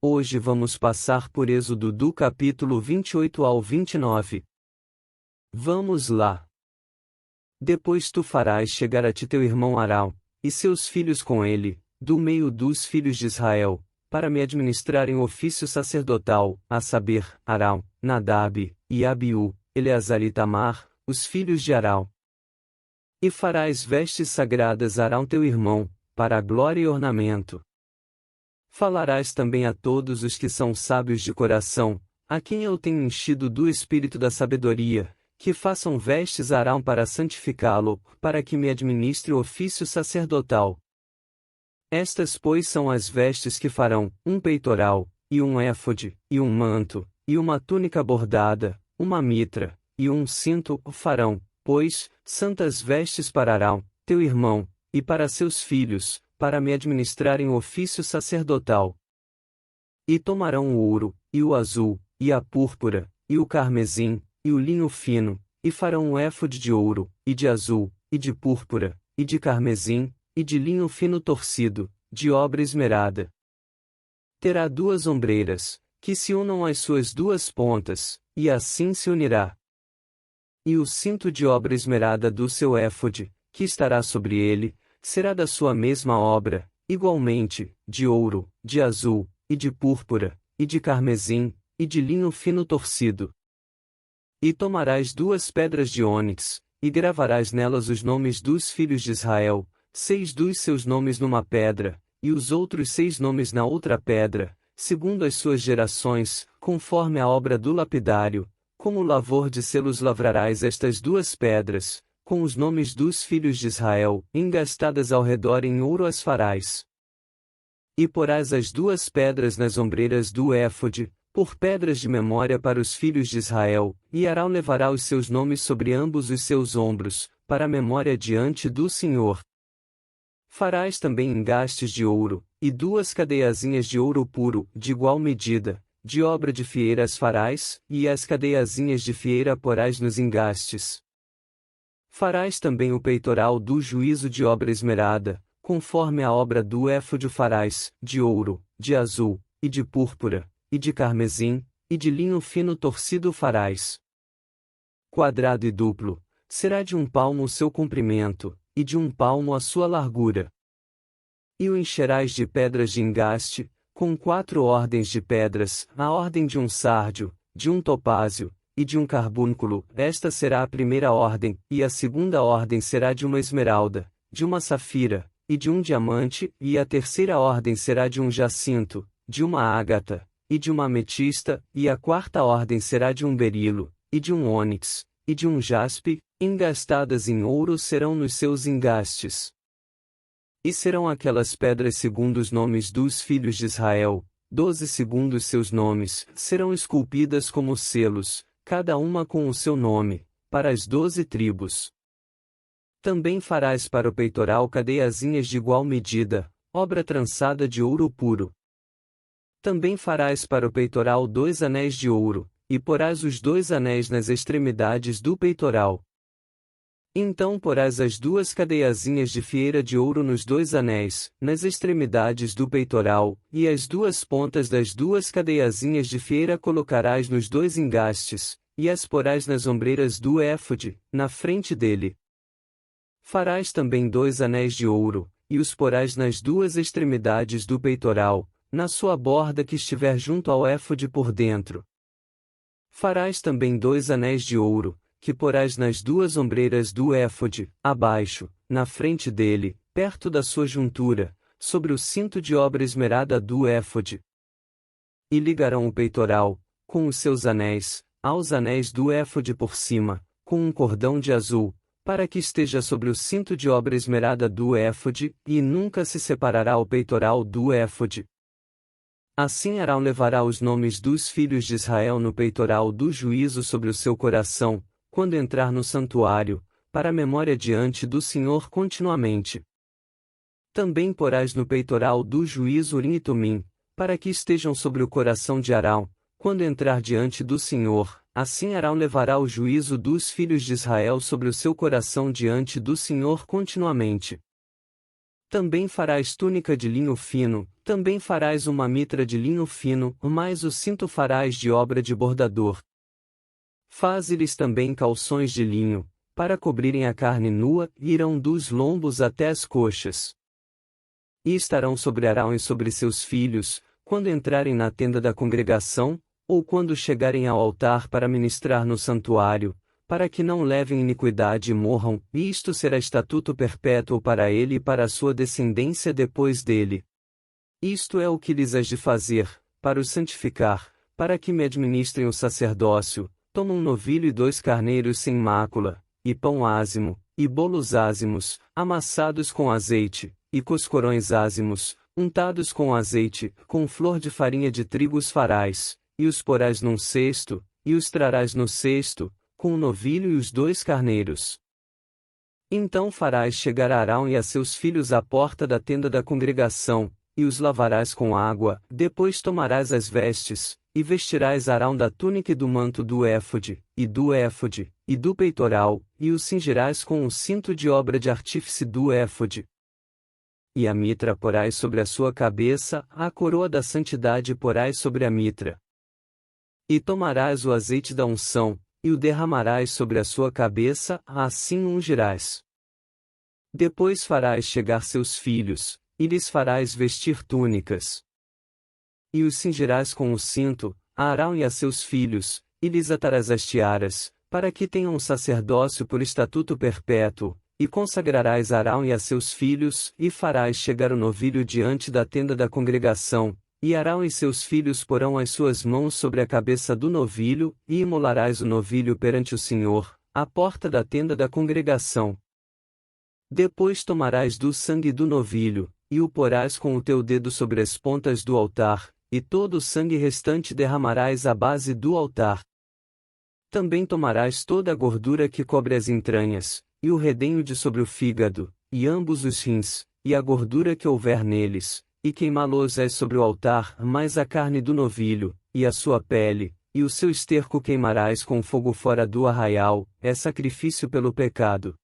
Hoje vamos passar por Êxodo do capítulo 28 ao 29. Vamos lá. Depois tu farás chegar a ti teu irmão Arão, e seus filhos com ele, do meio dos filhos de Israel, para me administrarem o ofício sacerdotal, a saber, Arão, Nadab, e Abiú, Eleazar e Tamar, os filhos de Arão. E farás vestes sagradas a Arão teu irmão, para a glória e ornamento. Falarás também a todos os que são sábios de coração, a quem eu tenho enchido do espírito da sabedoria, que façam vestes a Arão para santificá-lo, para que me administre o ofício sacerdotal. Estas, pois, são as vestes que farão: um peitoral, e um éfode, e um manto, e uma túnica bordada, uma mitra, e um cinto. Farão, pois, santas vestes para Arão, teu irmão, e para seus filhos, para me administrarem o ofício sacerdotal. E tomarão o ouro, e o azul, e a púrpura, e o carmesim, e o linho fino, e farão um éfode de ouro, e de azul, e de púrpura, e de carmesim, e de linho fino torcido, de obra esmerada. Terá 2 ombreiras, que se unam às suas 2 pontas, e assim se unirá. E o cinto de obra esmerada do seu éfode, que estará sobre ele, será da sua mesma obra, igualmente, de ouro, de azul, e de púrpura, e de carmesim, e de linho fino torcido. E tomarás 2 pedras de ônix, e gravarás nelas os nomes dos filhos de Israel, 6 dos seus nomes numa pedra, e os outros 6 nomes na outra pedra, segundo as suas gerações, conforme a obra do lapidário. Como lavor de selos lavrarás estas 2 pedras, com os nomes dos filhos de Israel, engastadas ao redor em ouro as farás. E porás as 2 pedras nas ombreiras do éfode, por pedras de memória para os filhos de Israel, e Arão levará os seus nomes sobre ambos os seus ombros, para a memória diante do Senhor. Farás também engastes de ouro, e 2 cadeiazinhas de ouro puro, de igual medida, de obra de fieira as farás, e as cadeiazinhas de fieira porás nos engastes. Farás também o peitoral do juízo de obra esmerada, conforme a obra do éfode farás, de ouro, de azul, e de púrpura, e de carmesim, e de linho fino torcido farás. Quadrado e duplo, será de 1 palmo o seu comprimento, e de 1 palmo a sua largura. E o encherás de pedras de engaste, com 4 ordens de pedras, a ordem de um sárdio, de um topázio, e de um carbúnculo. Esta será a primeira ordem, e a segunda ordem será de uma esmeralda, de uma safira, e de um diamante, e a terceira ordem será de um jacinto, de uma ágata, e de uma ametista, e a quarta ordem será de um berilo, e de um ônix, e de um jaspe, engastadas em ouro serão nos seus engastes. E serão aquelas pedras segundo os nomes dos filhos de Israel, 12 segundo os seus nomes, serão esculpidas como selos, cada uma com o seu nome, para as 12 tribos. Também farás para o peitoral cadeiazinhas de igual medida, obra trançada de ouro puro. Também farás para o peitoral 2 anéis de ouro, e porás os 2 anéis nas extremidades do peitoral. Então porás as 2 cadeiazinhas de fieira de ouro nos 2 anéis, nas extremidades do peitoral, e as 2 pontas das 2 cadeiazinhas de fieira colocarás nos 2 engastes, e as porás nas ombreiras do éfode, na frente dele. Farás também 2 anéis de ouro, e os porás nas 2 extremidades do peitoral, na sua borda que estiver junto ao éfode por dentro. Farás também 2 anéis de ouro, que porás nas 2 ombreiras do éfode, abaixo, na frente dele, perto da sua juntura, sobre o cinto de obra esmerada do éfode. E ligarão o peitoral, com os seus anéis, aos anéis do éfode por cima, com um cordão de azul, para que esteja sobre o cinto de obra esmerada do éfode, e nunca se separará o peitoral do éfode. Assim Arão levará os nomes dos filhos de Israel no peitoral do juízo sobre o seu coração, quando entrar no santuário, para a memória diante do Senhor continuamente. Também porás no peitoral do juízo Urim e Tumim, para que estejam sobre o coração de Arão, quando entrar diante do Senhor. Assim Arão levará o juízo dos filhos de Israel sobre o seu coração diante do Senhor continuamente. Também farás túnica de linho fino, também farás uma mitra de linho fino, mais o cinto farás de obra de bordador. Faze-lhes também calções de linho, para cobrirem a carne nua, e irão dos lombos até as coxas. E estarão sobre Arão e sobre seus filhos, quando entrarem na tenda da congregação, ou quando chegarem ao altar para ministrar no santuário, para que não levem iniquidade e morram, e isto será estatuto perpétuo para ele e para a sua descendência depois dele. Isto é o que lhes hás de fazer, para os santificar, para que me administrem o sacerdócio. Toma um novilho e 2 carneiros sem mácula, e pão ázimo, e bolos ázimos, amassados com azeite, e coscorões ázimos, untados com azeite, com flor de farinha de trigo os farás, e os porás num cesto, e os trarás no cesto, com o novilho e os 2 carneiros. Então farás chegar a Arão e a seus filhos à porta da tenda da congregação, e os lavarás com água, depois tomarás as vestes, e vestirás Arão da túnica e do manto do éfode, e do peitoral, e o cingirás com o cinto de obra de artífice do éfode. E a mitra porás sobre a sua cabeça, a coroa da santidade porás sobre a mitra. E tomarás o azeite da unção, e o derramarás sobre a sua cabeça, assim o ungirás. Depois farás chegar seus filhos, e lhes farás vestir túnicas. E os cingirás com o cinto, a Arão e a seus filhos, e lhes atarás as tiaras, para que tenham um sacerdócio por estatuto perpétuo, e consagrarás Arão e a seus filhos, e farás chegar o novilho diante da tenda da congregação, e Arão e seus filhos porão as suas mãos sobre a cabeça do novilho, e imolarás o novilho perante o Senhor, à porta da tenda da congregação. Depois tomarás do sangue do novilho, e o porás com o teu dedo sobre as pontas do altar, e todo o sangue restante derramarás à base do altar. Também tomarás toda a gordura que cobre as entranhas, e o redenho de sobre o fígado, e ambos os rins, e a gordura que houver neles, e queimá-los-ás sobre o altar, mais a carne do novilho, e a sua pele, e o seu esterco queimarás com fogo fora do arraial, é sacrifício pelo pecado.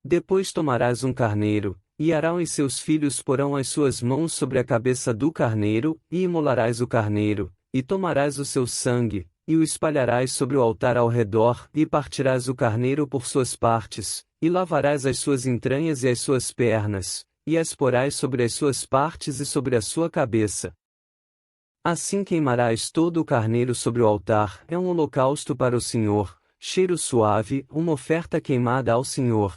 Depois tomarás um carneiro, e Arão e seus filhos porão as suas mãos sobre a cabeça do carneiro, e imolarás o carneiro, e tomarás o seu sangue, e o espalharás sobre o altar ao redor, e partirás o carneiro por suas partes, e lavarás as suas entranhas e as suas pernas, e as porás sobre as suas partes e sobre a sua cabeça. Assim queimarás todo o carneiro sobre o altar, é um holocausto para o Senhor, cheiro suave, uma oferta queimada ao Senhor.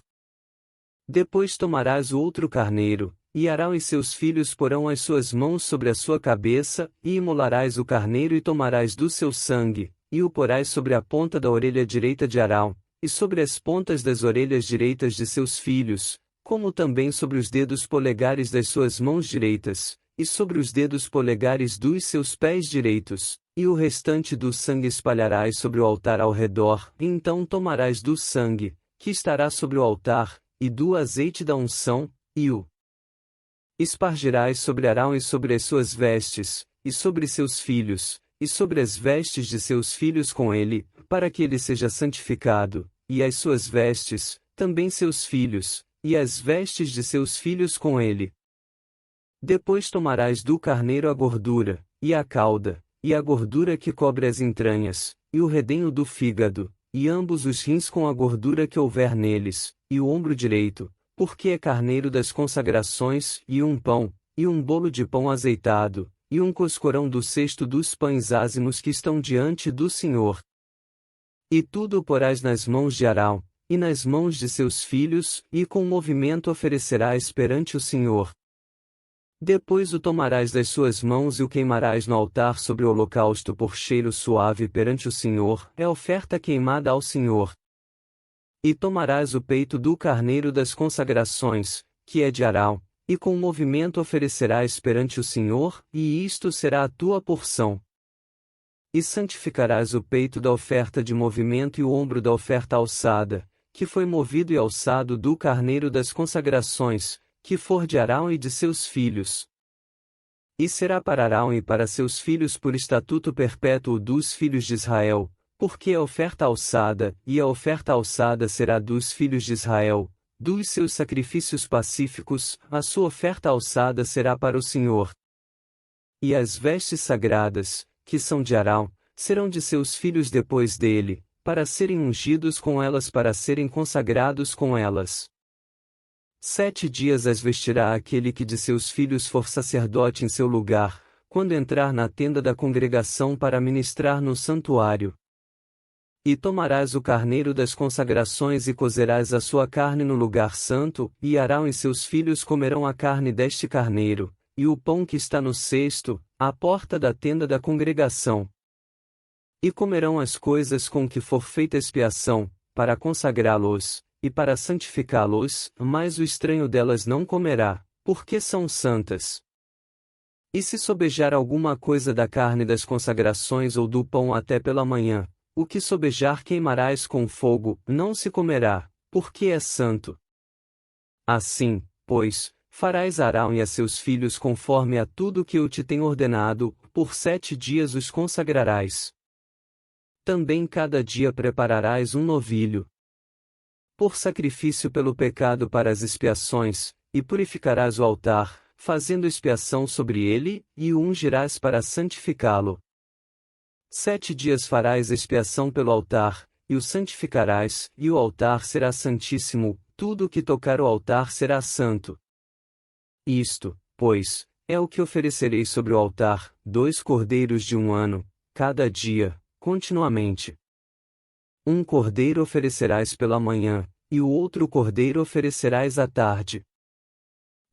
Depois tomarás o outro carneiro, e Arão e seus filhos porão as suas mãos sobre a sua cabeça, e imolarás o carneiro e tomarás do seu sangue, e o porás sobre a ponta da orelha direita de Arão, e sobre as pontas das orelhas direitas de seus filhos, como também sobre os dedos polegares das suas mãos direitas, e sobre os dedos polegares dos seus pés direitos, e o restante do sangue espalharás sobre o altar ao redor, e então tomarás do sangue, que estará sobre o altar, e do azeite da unção, e o espargirás sobre Arão e sobre as suas vestes, e sobre seus filhos, e sobre as vestes de seus filhos com ele, para que ele seja santificado, e as suas vestes, também seus filhos, e as vestes de seus filhos com ele. Depois tomarás do carneiro a gordura, e a cauda, e a gordura que cobre as entranhas, e o redenho do fígado, e ambos os rins com a gordura que houver neles, e o ombro direito, porque é carneiro das consagrações, e um pão, e um bolo de pão azeitado, e um coscorão do cesto dos pães ázimos que estão diante do Senhor. E tudo o porás nas mãos de Arão, e nas mãos de seus filhos, e com movimento oferecerás perante o Senhor. Depois o tomarás das suas mãos e o queimarás no altar sobre o holocausto por cheiro suave perante o Senhor, é oferta queimada ao Senhor. E tomarás o peito do carneiro das consagrações, que é de Arão, e com movimento oferecerás perante o Senhor, e isto será a tua porção. E santificarás o peito da oferta de movimento e o ombro da oferta alçada, que foi movido e alçado do carneiro das consagrações, que for de Arão e de seus filhos. E será para Arão e para seus filhos por estatuto perpétuo dos filhos de Israel, porque é oferta alçada, e a oferta alçada será dos filhos de Israel, Dos seus sacrifícios pacíficos, a sua oferta alçada será para o Senhor. E as vestes sagradas, que são de Arão, serão de seus filhos depois dele, para serem ungidos com elas, para serem consagrados com elas. 7 dias as vestirá aquele que de seus filhos for sacerdote em seu lugar, quando entrar na tenda da congregação para ministrar no santuário. E tomarás o carneiro das consagrações e cozerás a sua carne no lugar santo, e Arão e seus filhos comerão a carne deste carneiro, e o pão que está no cesto, à porta da tenda da congregação. E comerão as coisas com que for feita expiação, para consagrá-los, e para santificá-los, mas o estranho delas não comerá, porque são santas. E se sobejar alguma coisa da carne das consagrações ou do pão até pela manhã, o que sobejar queimarás com fogo, não se comerá, porque é santo. Assim, pois, farás a Arão e a seus filhos conforme a tudo que eu te tenho ordenado, por 7 dias os consagrarás. Também cada dia prepararás um novilho por sacrifício pelo pecado para as expiações, e purificarás o altar, fazendo expiação sobre ele, e o ungirás para santificá-lo. 7 dias farás expiação pelo altar, e o santificarás, e o altar será santíssimo, tudo o que tocar o altar será santo. Isto, pois, é o que oferecerei sobre o altar: 2 cordeiros de 1 ano, cada dia, continuamente. 1 cordeiro oferecerás pela manhã, e o outro cordeiro oferecerás à tarde.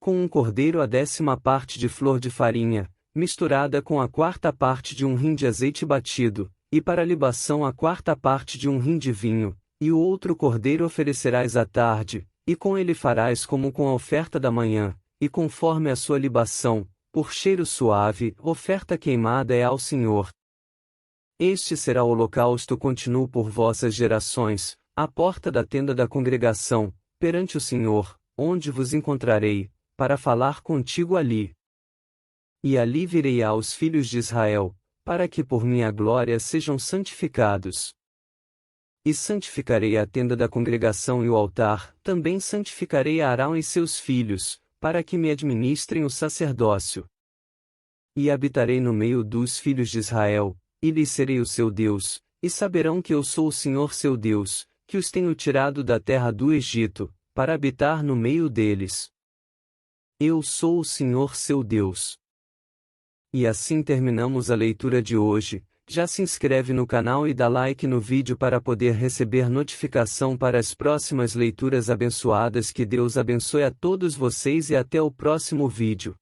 Com 1 cordeiro a 10ª parte de flor de farinha, misturada com a 4ª parte de 1 rim de azeite batido, e para libação a 4ª parte de 1 rim de vinho, e o outro cordeiro oferecerás à tarde, e com ele farás como com a oferta da manhã, e conforme a sua libação, por cheiro suave, oferta queimada é ao Senhor. Este será o holocausto contínuo por vossas gerações, à porta da tenda da congregação, perante o Senhor, onde vos encontrarei, para falar contigo ali. E ali virei aos filhos de Israel, para que por minha glória sejam santificados. E santificarei a tenda da congregação e o altar, também santificarei a Arão e seus filhos, para que me administrem o sacerdócio. E habitarei no meio dos filhos de Israel, e lhes serei o seu Deus, e saberão que eu sou o Senhor seu Deus, que os tenho tirado da terra do Egito, para habitar no meio deles. Eu sou o Senhor seu Deus. E assim terminamos a leitura de hoje. Já se inscreve no canal e dá like no vídeo para poder receber notificação para as próximas leituras abençoadas. Que Deus abençoe a todos vocês e até o próximo vídeo.